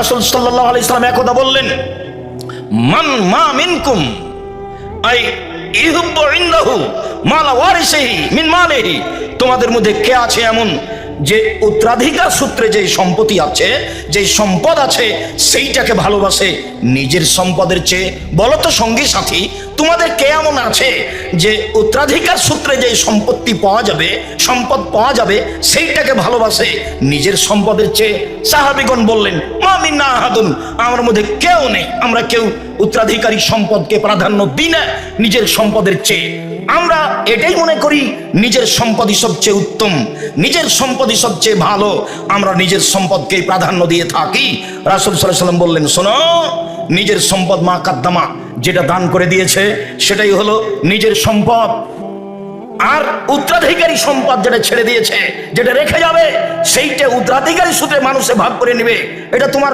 রাসূল সাল্লাল্লাহু আলাইহি সাল্লাম একদা বললেন, মান মা মিনকুম আই ইহুব্বু ইনদাহু মালা ওয়ারিসিহি মিন মালিহি, তোমাদের মধ্যে কে আছে এমন যে উত্তরাধিকার সূত্রে যে সম্পত্তি আছে, যে সম্পদ আছে, সেইটাকে ভালোবাসে নিজের সম্পদের চেয়ে? বলো তো সঙ্গী সাথী, তোমাদের কে এমন আছে যে উত্তরাধিকার সূত্রে যে সম্পত্তি পাওয়া যাবে, সম্পদ পাওয়া যাবে, সেইটাকে ভালোবাসে নিজের সম্পদের চেয়ে? সাহাবীগণ বললেন, মা মিন্না আহাদুন, আমার মধ্যে কেউ নেই, আমরা কেউ উত্তরাধিকারী সম্পদকে প্রাধান্য দিই না নিজের সম্পদের চেয়ে। আমরা এটাই মনে করি নিজের সম্পদই সবচেয়ে উত্তম, নিজের সম্পদই সবচেয়ে ভালো, আমরা নিজের সম্পদকেই প্রাধান্য দিয়ে থাকি। রাসূল সাল্লাল্লাহু আলাইহি ওয়াসাল্লাম বললেন, শোনো, নিজের সম্পদ মা কাদ্দামা, যেটা দান করে দিয়েছে সেটাই হলো নিজের সম্পদ। আর উত্তরাধিকারী সম্পদ যেটা ছেড়ে দিয়েছে, যেটা রেখে যাবে, সেইটা উত্তরাধিকারী সূত্রে মানুষে ভাগ করে নেবে, এটা তোমার